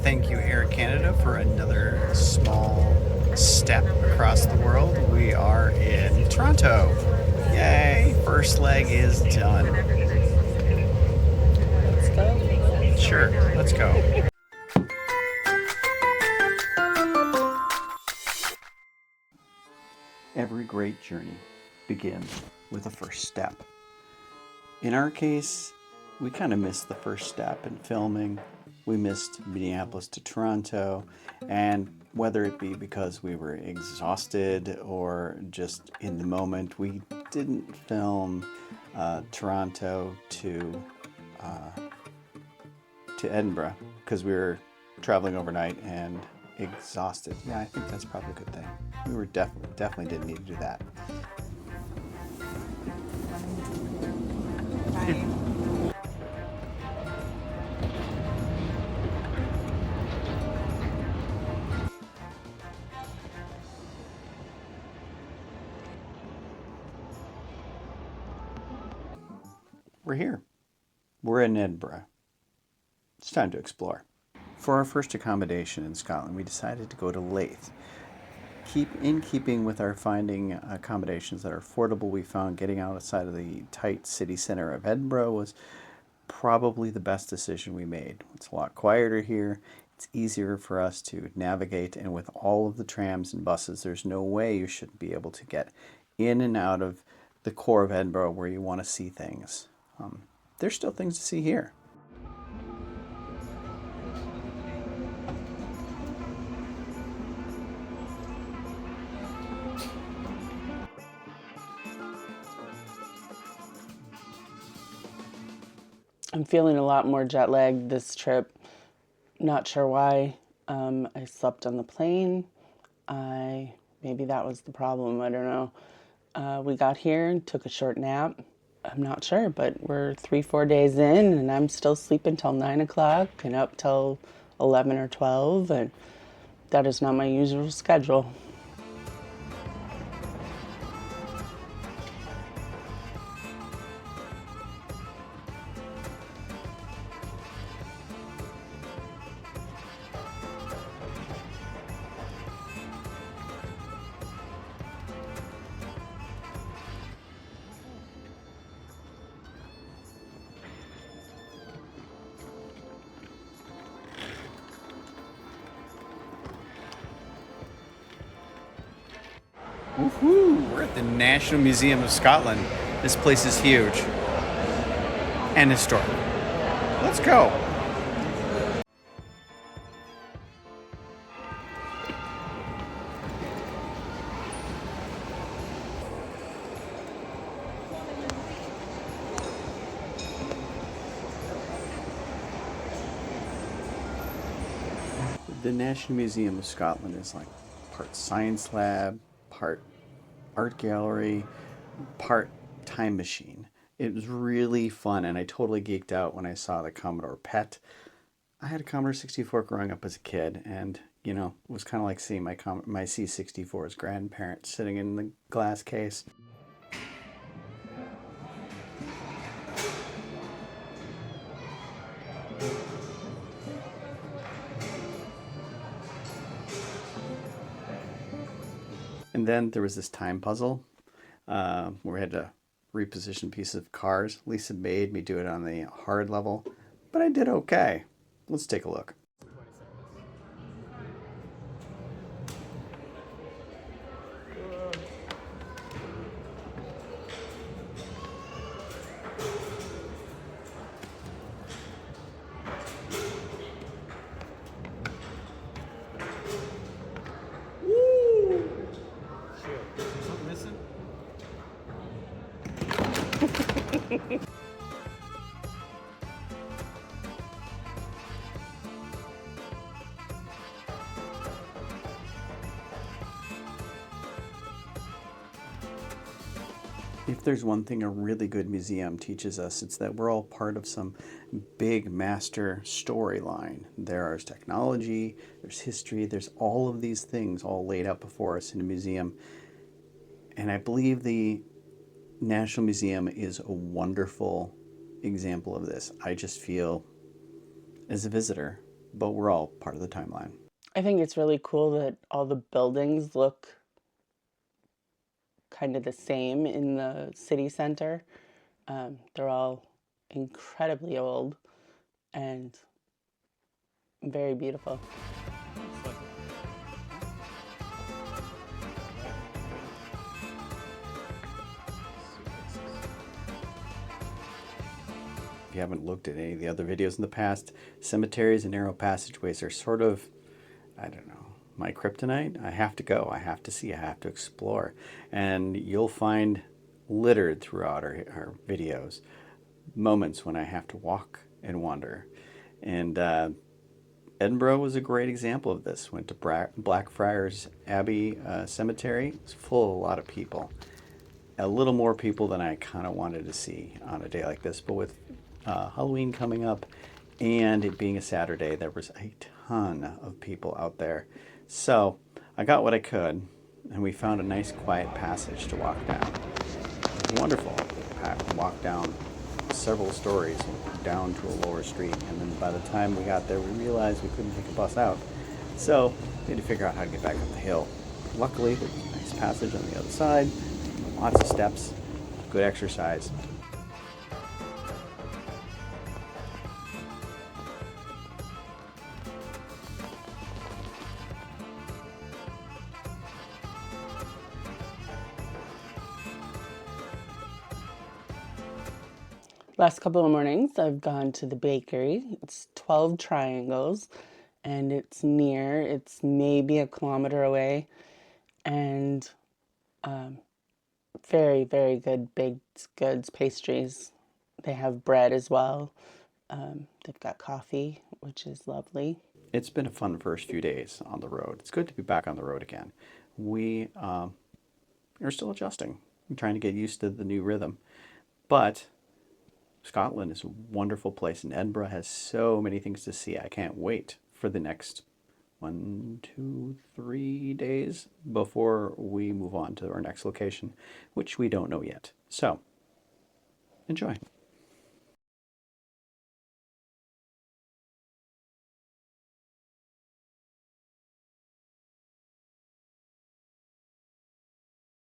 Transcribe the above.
Thank you, Air Canada, for another small step across the world. We are in Toronto. Yay! First leg is done. Let's go. Sure, let's go. Every great journey begins with a first step. In our case, we kind of missed the first step in filming. We missed Minneapolis to Toronto, and whether it be because we were exhausted or just in the moment, we didn't film Toronto to Edinburgh because we were traveling overnight and exhausted. Yeah, I think that's probably a good thing. We were definitely didn't need to do that. We're here. We're in Edinburgh. It's time to explore. For our first accommodation in Scotland, we decided to go to Leith. In keeping with our finding accommodations that are affordable, we found getting outside of the tight city center of Edinburgh was probably the best decision we made. It's a lot quieter here. It's easier for us to navigate, and with all of the trams and buses, there's no way you shouldn't be able to get in and out of the core of Edinburgh where you want to see things. There's still things to see here. I'm feeling a lot more jet lagged this trip. Not sure why. I slept on the plane. Maybe that was the problem. I don't know. We got here and took a short nap. I'm not sure, but we're 3-4 days in, and I'm still sleeping till 9 o'clock and up till 11 or 12, and that is not my usual schedule. Woohoo! We're at the National Museum of Scotland. This place is huge and historic. Let's go. The National Museum of Scotland is like part science lab, part art gallery, part time machine. It was really fun, and I totally geeked out when I saw the Commodore PET. I had a Commodore 64 growing up as a kid, and it was kind of like seeing my C64's grandparents sitting in the glass case. And then there was this time puzzle where we had to reposition pieces of cars. Lisa made me do it on the hard level, but I did okay. Let's take a look. If there's one thing a really good museum teaches us, it's that we're all part of some big master storyline. There's technology, there's history, there's all of these things all laid out before us in a museum. And I believe the National Museum is a wonderful example of this. I just feel, as a visitor, but we're all part of the timeline. I think it's really cool that all the buildings look kind of the same in the city center. They're all incredibly old and very beautiful. If you haven't looked at any of the other videos in the past, cemeteries and narrow passageways are sort of, I don't know, my kryptonite. I have to go, I have to see, I have to explore. And you'll find littered throughout our videos moments when I have to walk and wander. And Edinburgh was a great example of this. Went to Blackfriars Abbey Cemetery. It was full of a lot of people. A little more people than I kind of wanted to see on a day like this. But with Halloween coming up and it being a Saturday, there was a ton of people out there. So I got what I could, and we found a nice quiet passage to walk down. It was wonderful. I walked down several stories down to a lower street, and then by the time we got there, we realized we couldn't take a bus out. So we had to figure out how to get back up the hill. Luckily, there was a nice passage on the other side, lots of steps, good exercise. Last couple of mornings, I've gone to the bakery. It's 12 Triangles, and it's near. It's maybe a kilometer away, and very, very good baked goods, pastries. They have bread as well. They've got coffee, which is lovely. It's been a fun first few days on the road. It's good to be back on the road again. We are still adjusting. I'm trying to get used to the new rhythm. But Scotland is a wonderful place, and Edinburgh has so many things to see. I can't wait for the next 1, 2, 3 days before we move on to our next location, which we don't know yet. So, enjoy.